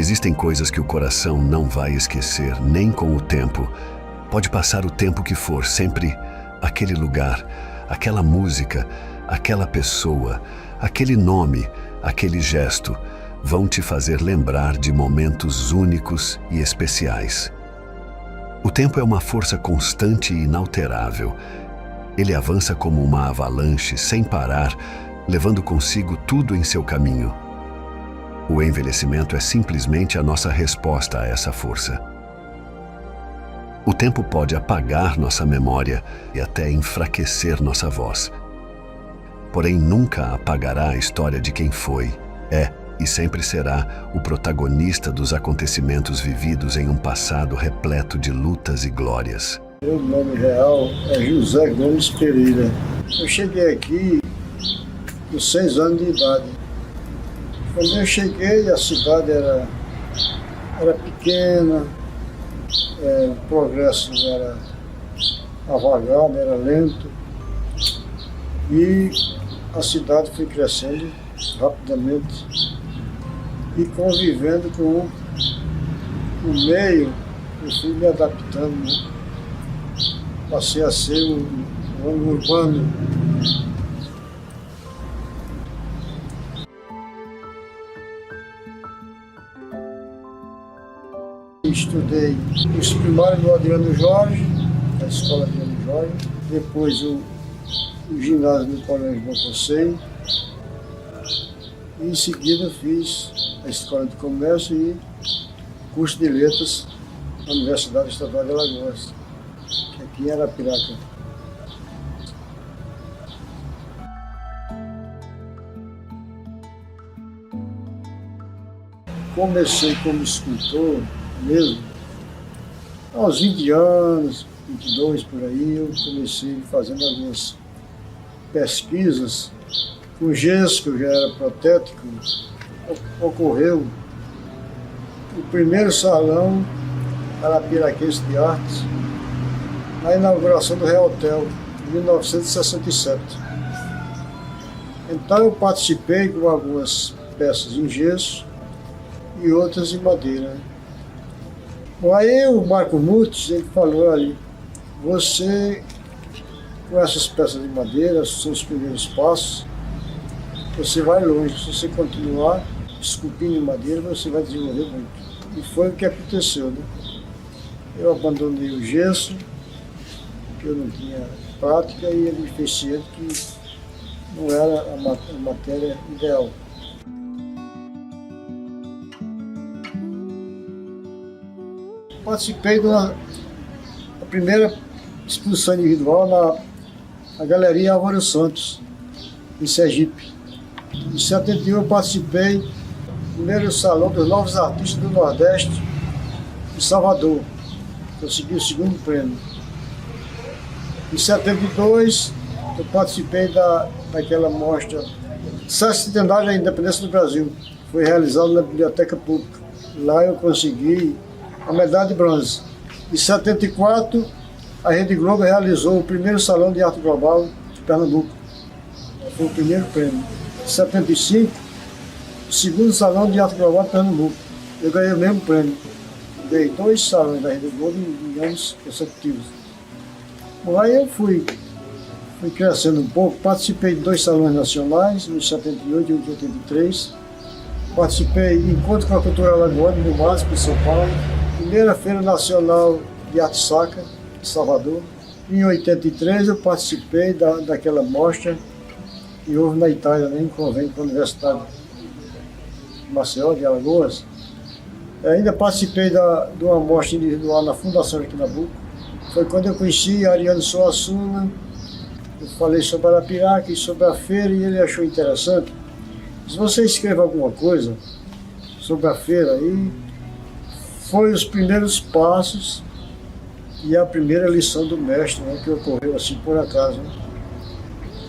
Existem coisas que o coração não vai esquecer, nem com o tempo. Pode passar o tempo que for, sempre aquele lugar, aquela música, aquela pessoa, aquele nome, aquele gesto, vão te fazer lembrar de momentos únicos e especiais. O tempo é uma força constante e inalterável. Ele avança como uma avalanche, sem parar, levando consigo tudo em seu caminho. O envelhecimento é simplesmente a nossa resposta a essa força. O tempo pode apagar nossa memória e até enfraquecer nossa voz. Porém, nunca apagará a história de quem foi, é e sempre será o protagonista dos acontecimentos vividos em um passado repleto de lutas e glórias. Meu nome real é José Gomes Pereira. Eu cheguei aqui com 6 anos de idade. Quando eu cheguei, a cidade era pequena, o progresso era avagado, era lento, e a cidade foi crescendo rapidamente e convivendo com o meio, eu fui me adaptando, né? Passei a ser um homem urbano. Estudei os primários do Adriano Jorge, na escola Adriano Jorge, depois o ginásio no Colégio Bom Conselho, e em seguida fiz a Escola de Comércio e curso de Letras na Universidade Estadual de Alagoas, que aqui em Arapiraca. Comecei como escultor mesmo, aos 20 anos, 22 por aí, eu comecei fazendo algumas pesquisas com gesso, que eu já era protético. Ocorreu o primeiro salão arapiraquense de artes na inauguração do Real Hotel, em 1967. Então eu participei com algumas peças em gesso e outras em madeira. Bom, aí o Marco Mutes, ele falou ali, você, com essas peças de madeira, seus primeiros passos, você vai longe. Se você continuar esculpindo em madeira, você vai desenvolver muito. E foi o que aconteceu, né? Eu abandonei o gesso, porque eu não tinha prática, e ele fez ciente que não era a matéria ideal. Participei da primeira exposição individual na Galeria Álvaro Santos, em Sergipe. Em 71 eu participei do primeiro Salão dos Novos Artistas do Nordeste, em Salvador. Consegui o 2º prêmio. Em 72 eu participei daquela mostra Sescentenário da Independência do Brasil, que foi realizada na Biblioteca Pública. Lá eu consegui a medalha de bronze. Em 74, a Rede Globo realizou o primeiro Salão de Arte Global de Pernambuco. Foi o primeiro prêmio. Em 75, o 2º Salão de Arte Global de Pernambuco. Eu ganhei o mesmo prêmio. Ganhei 2 salões da Rede Globo em anos consecutivos. Bom, aí eu fui crescendo um pouco. Participei de 2 salões nacionais, em 78 e 83. Participei do Encontro com a Cultura Alagoana, no MASP, em São Paulo. Primeira Feira Nacional de Arte Sacra, em Salvador. Em 83 eu participei daquela mostra que houve na Itália, em convênio com a Universidade de Maceió, de Alagoas. Ainda participei de uma mostra individual na Fundação Arquinabuco. Foi quando eu conheci Ariano Suassuna. Eu falei sobre Arapiraca e sobre a feira, e ele achou interessante. Se você escreve alguma coisa sobre a feira, aí foi os primeiros passos e a primeira lição do mestre, né, que ocorreu assim por acaso. Né?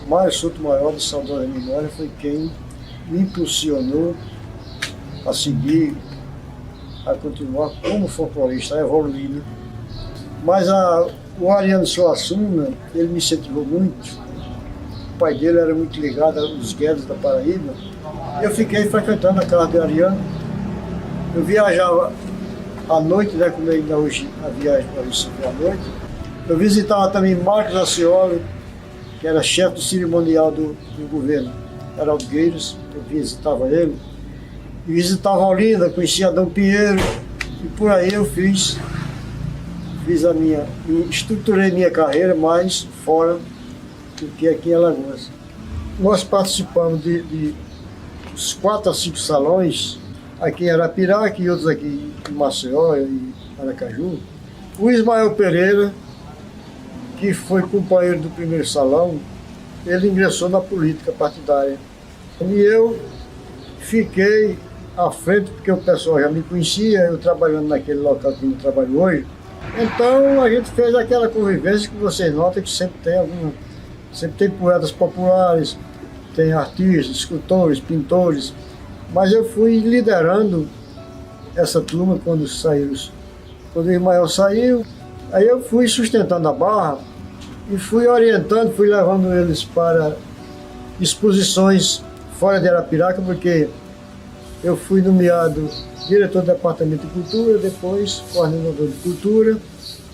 Mário Sotomayor, de saudosa memória, foi quem me impulsionou a seguir, a continuar como folclorista, a evoluir. Né? Mas o Ariano Suassuna, ele me incentivou muito. O pai dele era muito ligado aos Guedes da Paraíba. Eu fiquei frequentando a casa de Ariano Eu viajava à noite, né, como ainda hoje a viagem para Recife à noite. Eu visitava também Marcos Acioli, que era chefe do cerimonial do governo Heraldo Gueiros, eu visitava ele. E visitava Olinda, conhecia Adão Pinheiro, e por aí eu estruturei minha carreira mais fora do que aqui em Alagoas. Nós participamos de uns 4 a 5 salões, aqui em Arapiraca e outros aqui em Maceió e Aracaju. O Ismael Pereira, que foi companheiro do primeiro salão, ele ingressou na política partidária. E eu fiquei à frente, porque o pessoal já me conhecia, eu trabalhando naquele local que eu trabalho hoje. Então a gente fez aquela convivência que vocês notam que sempre tem poetas populares, tem artistas, escultores, pintores, mas eu fui liderando essa turma quando o Ismael saiu, aí eu fui sustentando a barra e fui orientando, fui levando eles para exposições fora de Arapiraca, porque eu fui nomeado diretor do Departamento de Cultura, depois coordenador de Cultura.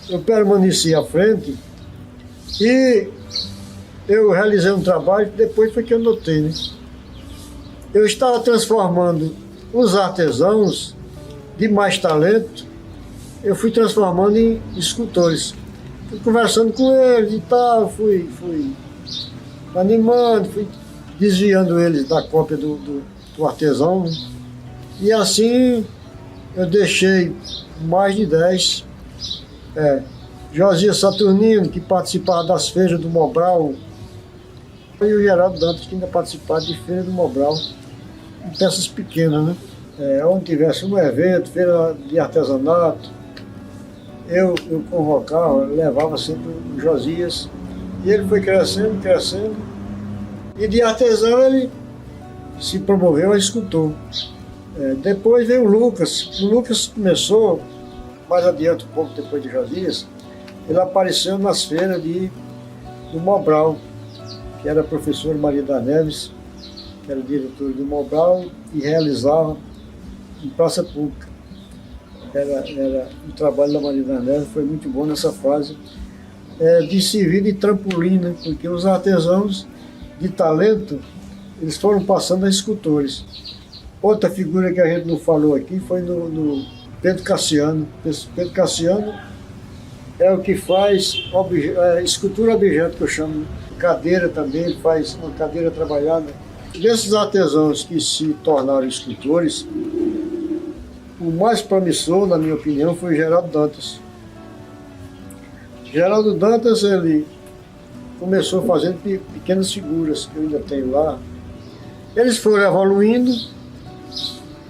Eu permaneci à frente e eu realizei um trabalho que depois foi que eu notei, né? Eu estava transformando os artesãos de mais talento, eu fui transformando em escultores. Fui conversando com eles e tal, fui animando, fui desviando eles da cópia do artesão, né? E assim eu deixei mais de 10. Josias Saturnino, que participava das feiras do Mobral, e o Geraldo Dantas, que ainda participava de feira do Mobral, em peças pequenas, né? Onde tivesse um evento, feira de artesanato, eu convocava, levava sempre o Josias, e ele foi crescendo, e de artesão ele se promoveu a escultor. Depois veio o Lucas começou, mais adiante, um pouco depois de Josias, ele apareceu nas feiras do Mobral, que era a professora Maria das Neves, que era diretora do Mobral e realizava em praça pública. Era o trabalho da Maria das Neves, foi muito bom nessa fase de servir de trampolim, né? Porque os artesãos de talento, eles foram passando a escultores. Outra figura que a gente não falou aqui foi no Pedro Cassiano. Pedro Cassiano é o que faz escultura objeto, que eu chamo. Cadeira também, ele faz uma cadeira trabalhada. Desses artesãos que se tornaram escultores, o mais promissor, na minha opinião, foi Geraldo Dantas. Geraldo Dantas, ele começou fazendo pequenas figuras, que eu ainda tenho lá. Eles foram evoluindo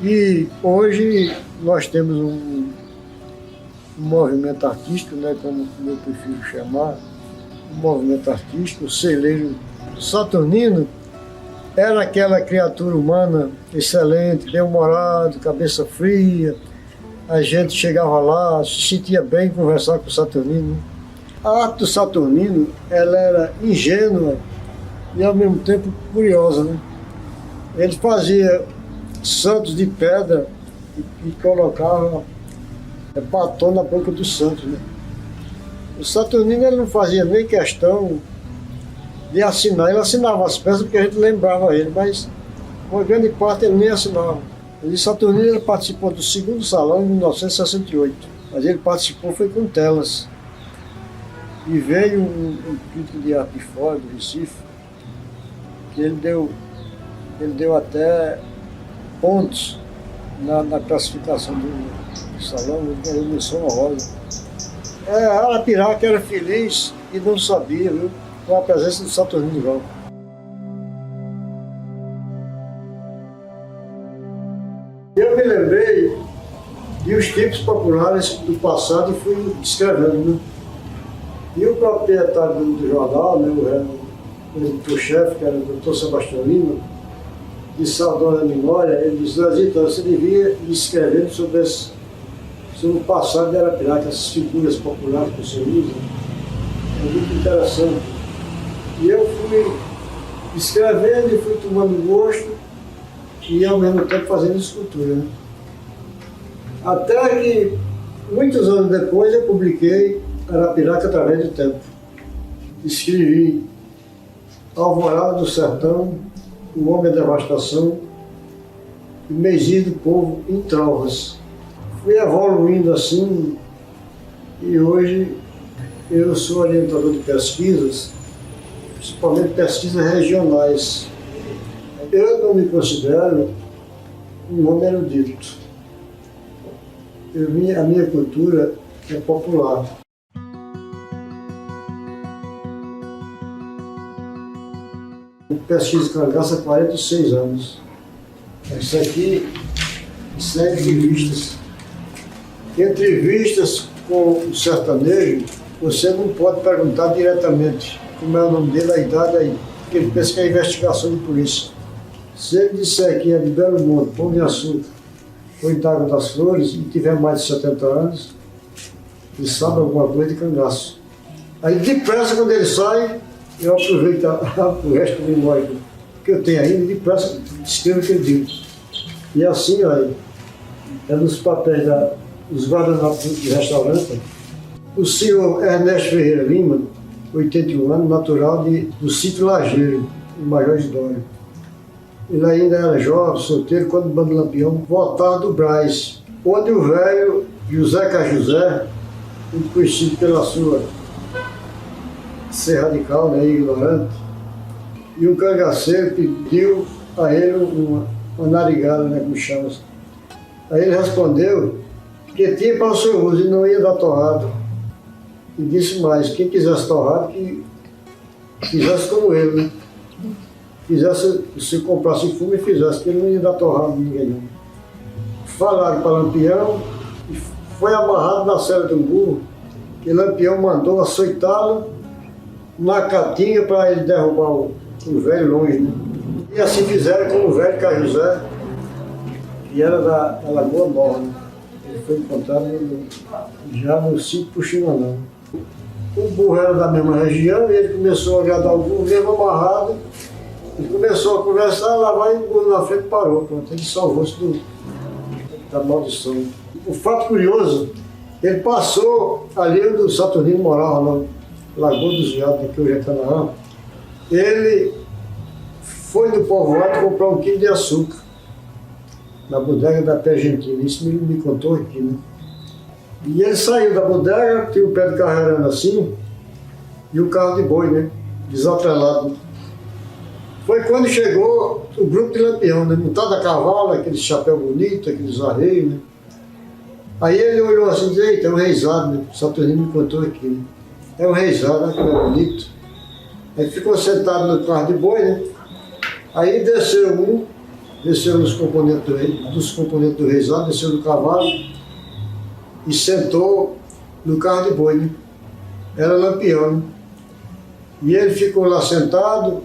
e hoje nós temos um movimento artístico, né, como eu prefiro chamar, um movimento artístico. O celeiro Saturnino era aquela criatura humana excelente, bem-humorado, cabeça fria. A gente chegava lá, se sentia bem conversar com o Saturnino. A arte do Saturnino, ela era ingênua e ao mesmo tempo curiosa, né? Ele fazia santos de pedra e colocava batom na boca dos santos, né? O Saturnino, ele não fazia nem questão de assinar, ele assinava as peças porque a gente lembrava ele, mas uma grande parte ele nem assinava. O Saturnino, ele participou do segundo salão em 1968, mas ele participou foi com telas. E veio um crítico de arte de fora, do Recife, que ele deu até pontos na classificação do salão, ele ganhou menção honrosa. Arapiraca era feliz e não sabia, viu, com a presença do Saturnino João. Eu me lembrei de os tipos populares do passado e fui escrevendo, né? E o proprietário do jornal, né, o editor-chefe, que era o Dr. Sebastião Lima, de saudosa memória, ele disse: então você devia ir escrevendo sobre o passado de Arapiraca, essas figuras populares que você usa. É muito interessante. E eu fui escrevendo e fui tomando gosto e ao mesmo tempo fazendo escultura, né? Até que, muitos anos depois, eu publiquei Arapiraca através do tempo. Escrevi Alvorada do Sertão, O Homem da Devastação e Mesia do Povo em Trovas. Fui evoluindo assim e hoje eu sou orientador de pesquisas, principalmente pesquisas regionais. Eu não me considero um homem erudito. A minha cultura é popular. Eu pesquiso cangaço há 46 anos. Isso aqui são entrevistas. Entrevistas com o sertanejo, você não pode perguntar diretamente como é o nome dele, a idade aí, porque ele pensa que é investigação de polícia. Se ele disser que é de Belo Monte, Pão de Açúcar, ou Itágua das Flores, e tiver mais de 70 anos, ele sabe alguma coisa de cangaço. Aí depressa, quando ele sai, eu aproveito o resto da memória que eu tenho ainda, depressa escrevo o que ele diz. E assim, aí, é nos papéis dos guardanapos de restaurante, o senhor Ernesto Ferreira Lima, 81 anos, natural do sítio Lajeiro, em Major Isidório. Ele ainda era jovem, solteiro, quando o Bando Lampião voltava do Brás, onde o velho José Cajuzé, muito conhecido pela sua ser radical, né, ignorante, e um cangaceiro pediu a ele uma narigada, né, como chama. Aí ele respondeu que tinha para o seu uso e não ia dar torrado. E disse mais, quem quisesse torrado, que fizesse como ele, né? Se comprasse fumo e fizesse, que ele não ia dar torrado de ninguém. Não. Falaram para Lampião e foi amarrado na cela de um burro, que Lampião mandou açoitá-lo na catinga para ele derrubar o velho longe. Né? E assim fizeram com o velho Cajuzé, que era da Lagoa Nova. Né? Ele foi encontrado já no sítio Puximanã. O burro era da mesma região e ele começou a agradar o burro, mesmo amarrado. Ele começou a conversar, lá vai e o burro na frente parou. Pronto, ele salvou-se da maldição. O fato curioso, ele passou ali onde o Saturnino morava, na Lagoa dos Viados, que hoje é Canaã. Ele foi do povoado comprar 1 quilo de açúcar na bodega da Pé Argentina. Isso me contou aqui, né? E ele saiu da bodega, tinha o pé de carreirando assim, e o carro de boi, né? Desatrelado. Foi quando chegou o grupo de Lampião, né? Montado a cavalo, aquele chapéu bonito, aqueles arreios, né? Aí ele olhou assim e disse, eita, é um reisado, né? O Saturnino me contou aqui, né? É um reisado, né? Que é bonito. Aí ficou sentado no carro de boi, né? Aí desceu dos componentes do reisado, desceu do cavalo e sentou no carro de boi, né? Era Lampião, né? E ele ficou lá sentado,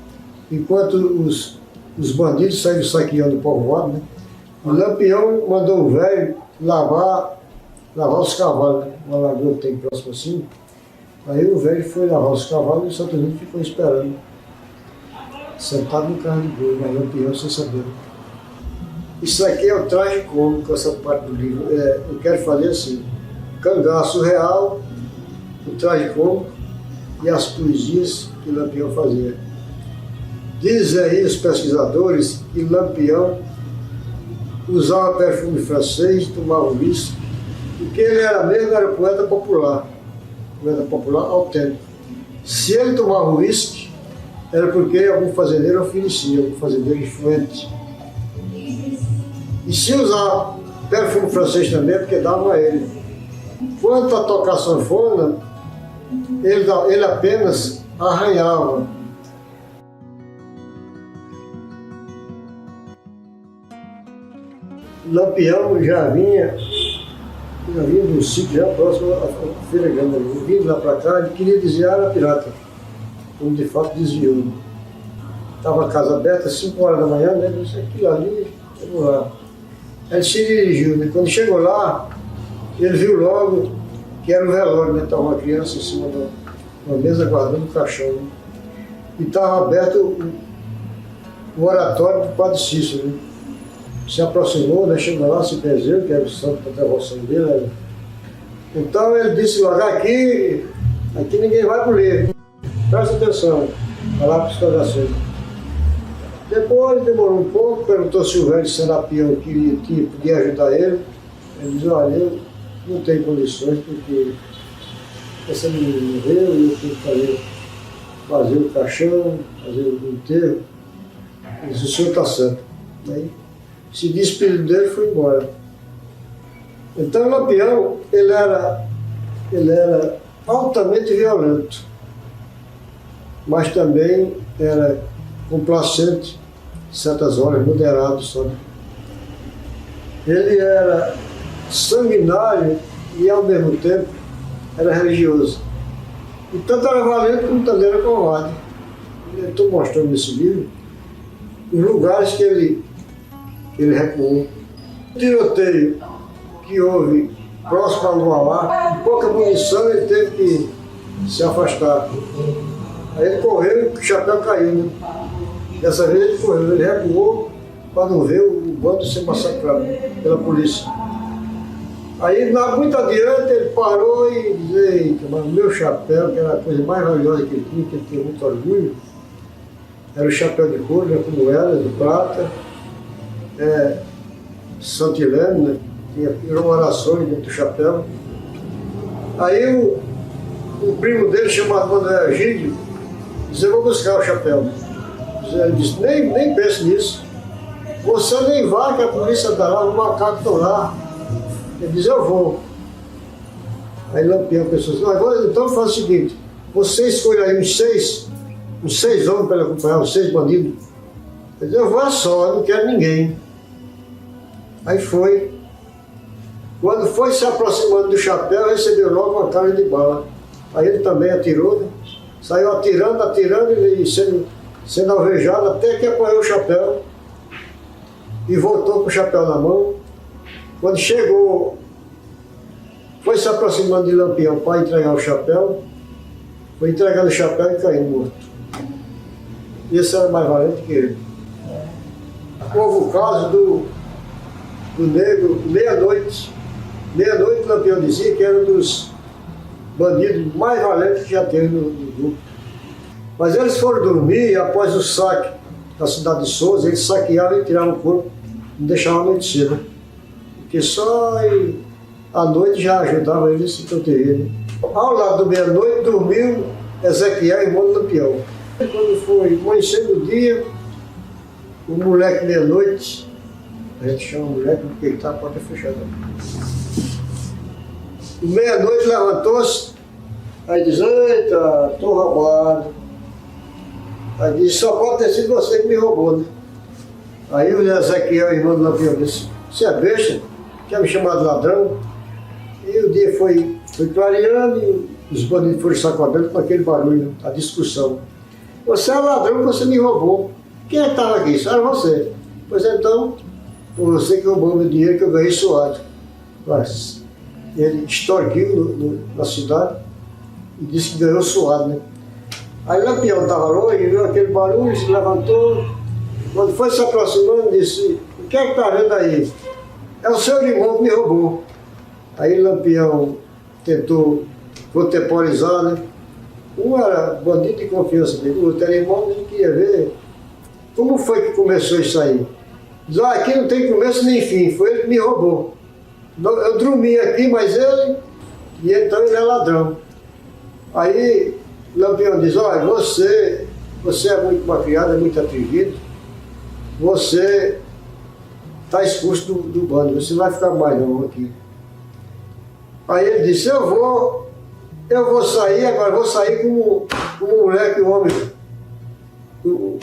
enquanto os bandidos saíram saqueando o povoado, né? O Lampião mandou o velho lavar os cavalos, né? Uma lagoa que tem próximo assim. Aí o velho foi lavar os cavalos e o Saturnino ficou esperando, sentado no carro de boi, mas Lampião sem saber. Isso aqui é o traje cômico, essa parte do livro. Eu quero fazer assim, cangaço real, o traje cômico e as poesias que Lampião fazia. Dizem aí os pesquisadores que Lampião usava perfume francês, tomava uísque, porque ele era poeta popular autêntico. Se ele tomava uísque, era porque algum fazendeiro oferecia, algum fazendeiro influente. E se usar perfume francês também, porque davam a ele. Quanto a tocar sanfona, ele apenas arranhava. Lampião já vinha do sítio, já próximo à Feira Grande. Ele vinha lá para cá, ele queria desviar a pirata, como de fato desviou. Estava a casa aberta, 5 horas da manhã, né? Ele disse, aquilo ali, vamos lá. Aí ele se dirigiu, né? Quando chegou lá, ele viu logo que era um velório, né? Estava uma criança em cima de uma mesa guardando o caixão. Né? E estava aberto o oratório do Padre Cícero. Né? se aproximou, né, chegou lá, se benzeu, que era o santo da devoção dele. Né? Então ele disse logo, aqui ninguém vai bulir. Presta atenção, falar para os corações. Depois demorou um pouco, perguntou se o velho Serapião podia ajudar ele. Ele disse, olha, eu não tenho condições porque essa menina morreu e eu tenho que fazer o caixão, fazer o enterro. Ele disse, o senhor está certo. Aí se despediu dele e foi embora. Então o Lampião, ele era altamente violento, mas também era complacente, certas horas, moderado, sabe? Ele era sanguinário e, ao mesmo tempo, era religioso. E tanto era valente como também era covarde. Eu estou mostrando nesse livro os lugares que ele recuou. O tiroteio que houve próximo ao Luauá, pouca munição, ele teve que se afastar. Aí ele correu e o chapéu caiu, né? Dessa vez ele correu, ele recuou para não ver o bando ser massacrado pela polícia. Aí, muito adiante, ele parou e disse, eita, mas o meu chapéu, que era a coisa mais valiosa que ele tinha muito orgulho, era o chapéu de couro, né, como era, de prata, santileno, né, tinha orações dentro do chapéu. Aí o primo dele, chamado Manuel Egídio, disse, eu vou buscar o chapéu. Ele disse, nem pense nisso. Você nem vai, que a polícia dará, o macaco estão lá. Ele disse, eu vou. Aí Lampião pensou assim, então faz o seguinte, você escolhe aí uns seis homens para ele acompanhar, uns 6 bandidos. Ele disse, eu vou só, eu não quero ninguém. Aí foi. Quando foi se aproximando do chapéu, recebeu logo uma carga de bala. Aí ele também atirou, né? Saiu atirando e sendo alvejado até que apoiou o chapéu e voltou com o chapéu na mão. Quando chegou, foi se aproximando de Lampião para entregar o chapéu, foi entregando o chapéu e caiu morto. Esse era mais valente que ele. Houve o caso do negro, meia-noite, Lampião dizia que era um dos bandidos mais valentes que já teve no grupo. Mas eles foram dormir após o saque da cidade de Souza, eles saqueavam e tiravam o corpo, não deixavam anoitecer, né? Porque só à noite já ajudava eles a se proteger. Né? Ao lado do meia-noite dormiu Ezequiel, irmão do Lampião. Quando foi amanhecendo o dia, o moleque meia-noite, a gente chama o moleque porque ele está a porta fechada. O meia-noite levantou-se, aí diz, eita, estou roubado. Aí disse, só pode ter sido você que me roubou, né? Aí o Ezequiel, irmão do Lampião, disse, você é besta, quer me chamar de ladrão? E o dia foi clareando e os bandidos foram sacudendo com aquele barulho, a discussão. Você é ladrão, você me roubou. Quem é que estava aqui? Só era você. Pois então, foi você que roubou meu dinheiro que eu ganhei suado. Mas ele extorquiu na cidade e disse que ganhou suado, né? Aí Lampião estava longe, viu aquele barulho, se levantou. Quando foi se aproximando, disse, o que é que está vendo aí? É o seu irmão que me roubou. Aí Lampião tentou contemporizar, né? Um era bandido de confiança dele, o outro era irmão, ele queria ver como foi que começou isso aí. Diz, aqui não tem começo nem fim, foi ele que me roubou. Eu dormi aqui, mas então ele é ladrão. Aí Lampião diz, olha, você é muito malcriado, é muito atrevido, você está expulso do bando, você não vai ficar mais não aqui. Aí ele disse, eu vou sair, agora vou sair como moleque, um homem. O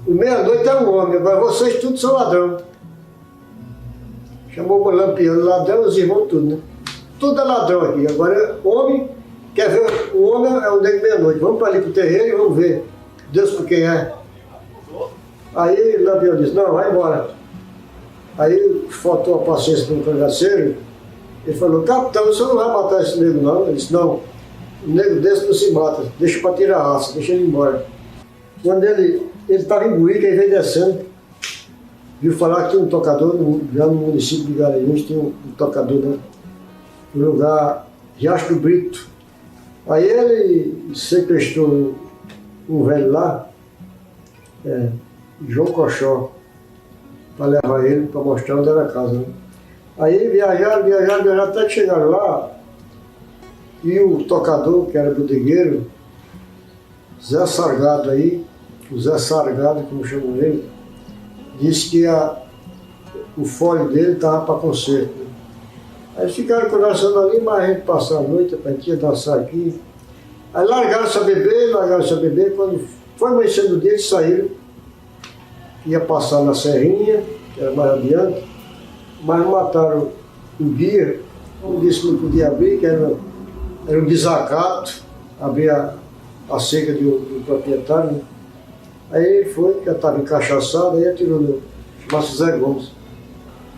meia-noite é um homem, agora vocês todos são ladrão. Chamou o Lampião, ladrão, os irmãos tudo, né? Tudo é ladrão aqui, agora homem, quer ver, o homem é o negro meia-noite, vamos para ali pro terreiro e vamos ver Deus por quem é. Aí Lampião disse, não, vai embora. Aí faltou a paciência do cangaceiro, ele falou, capitão, o senhor não vai matar esse negro não? Ele disse, não, o negro desse não se mata, deixa para tirar a raça, deixa ele embora. Quando ele estava em Buíca, ele veio descendo, Viu falar que tem um tocador, já no município de Garanhuns, tem um tocador, né? No lugar Riacho do Brito. Aí ele sequestrou um velho lá, João Cochó, para levar ele, para mostrar onde era a casa, né? Aí viajaram, até que chegaram lá, e o tocador, que era bodegueiro, Zé Sargado aí, o Zé Sargado, como chamam ele, disse que o fole dele estava para conserto. Né? Aí eles ficaram conversando ali, mas a gente passou a noite, a gente ia dançar aqui. Aí largaram-se a beber, quando foi amanhecendo o dia, eles saíram, ia passar na Serrinha, que era mais adiante, mas mataram o guia, um disse que não podia abrir, que era um desacato, abrir a cerca do proprietário. Né? Aí ele foi, já estava encaixaçado, aí atirou no Zé Gomes.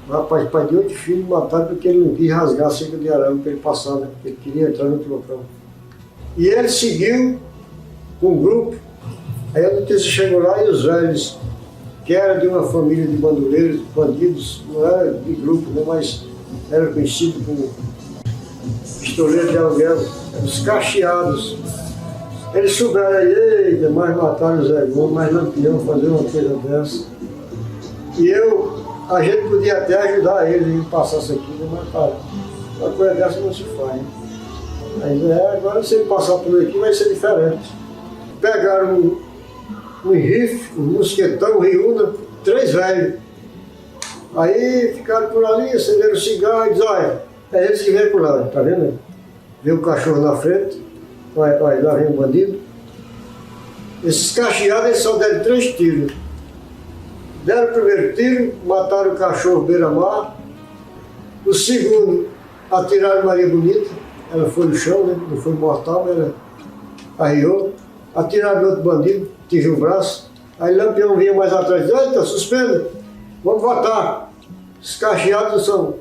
O rapaz, pai de 8 filhos, mataram porque ele não quis rasgar a cerca de arame para ele passar, né? Ele queria entrar no outro local. E ele seguiu com um grupo, aí a notícia chegou lá e os velhos, que era de uma família de bandoleiros, bandidos, não era de grupo, né, mas era conhecido como pistoleiro de aluguel, os cacheados. Eles souberam aí, eita, mas mataram o Zé Gomes, mas Lampião fazer uma coisa dessa. E a gente podia até ajudar eles a passar isso aqui, mas cara, uma coisa dessa não se faz. Mas agora se ele passar por aqui vai ser diferente. Pegaram um rifle, um mosquetão, um riúna, 3 velhos. Aí ficaram por ali, acenderam o cigarro e disseram, olha, é eles que vêm por lá, tá vendo? Veio o cachorro na frente, olha, lá vem o bandido. Esses cacheados, eles só deram 3 tiros. Deram o primeiro tiro, mataram o cachorro beira-mar. O segundo, atiraram Maria Bonita, ela foi no chão, né? Não foi mortal, ela arriou. Atiraram outro bandido, tirou o braço. Aí Lampião vinha mais atrás, eita, suspenda, vamos votar. Os cacheados são,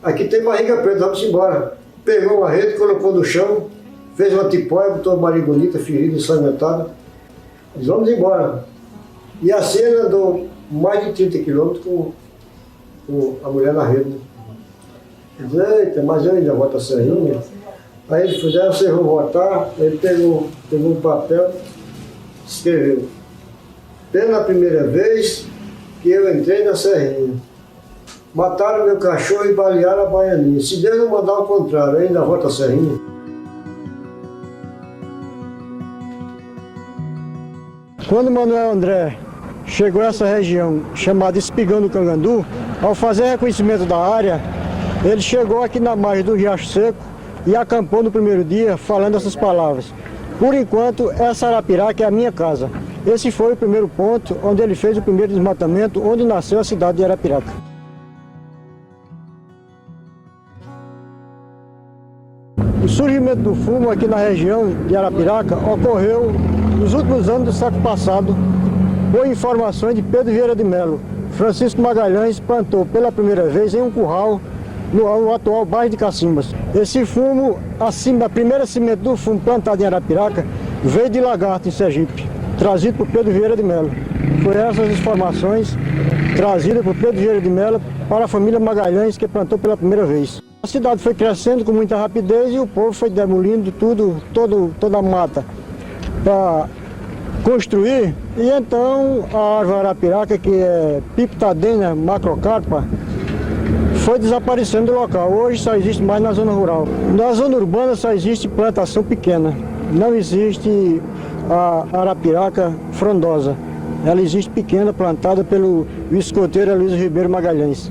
aqui tem barriga preta, vamos embora. Pegou uma rede, colocou no chão, fez uma tipóia, botou a Maria Bonita, ferida, ensanguentada. Diz, vamos embora. E assim ele andou mais de 30 quilômetros com a mulher na rede. Né? Ele disse, eita, mas eu ainda voto a Serrinha. Aí ele falou, vocês vão votar. Ele pegou um papel, escreveu, pela primeira vez que eu entrei na Serrinha, mataram meu cachorro e balearam a baianinha. Se Deus não mandar o contrário, eu ainda voto a Serrinha. Quando Manuel André chegou a essa região chamada Espigão do Cangandu, ao fazer reconhecimento da área, ele chegou aqui na margem do Riacho Seco e acampou no primeiro dia falando essas palavras. Por enquanto, essa Arapiraca é a minha casa. Esse foi o primeiro ponto onde ele fez o primeiro desmatamento, onde nasceu a cidade de Arapiraca. O surgimento do fumo aqui na região de Arapiraca ocorreu nos últimos anos do século passado, por informações de Pedro Vieira de Melo. Francisco Magalhães plantou pela primeira vez em um curral no atual bairro de Cacimbas. Esse fumo, a primeira semente do fumo plantado em Arapiraca, veio de Lagarto, em Sergipe, trazido por Pedro Vieira de Melo. Foi essas informações trazidas por Pedro Vieira de Melo para a família Magalhães, que plantou pela primeira vez. A cidade foi crescendo com muita rapidez e o povo foi demolindo toda a mata para construir. E então a árvore Arapiraca, que é Piptadenia macrocarpa, foi desaparecendo do local. Hoje só existe mais na zona rural. Na zona urbana só existe plantação pequena. Não existe a Arapiraca frondosa. Ela existe pequena, plantada pelo escoteiro Luiz Ribeiro Magalhães.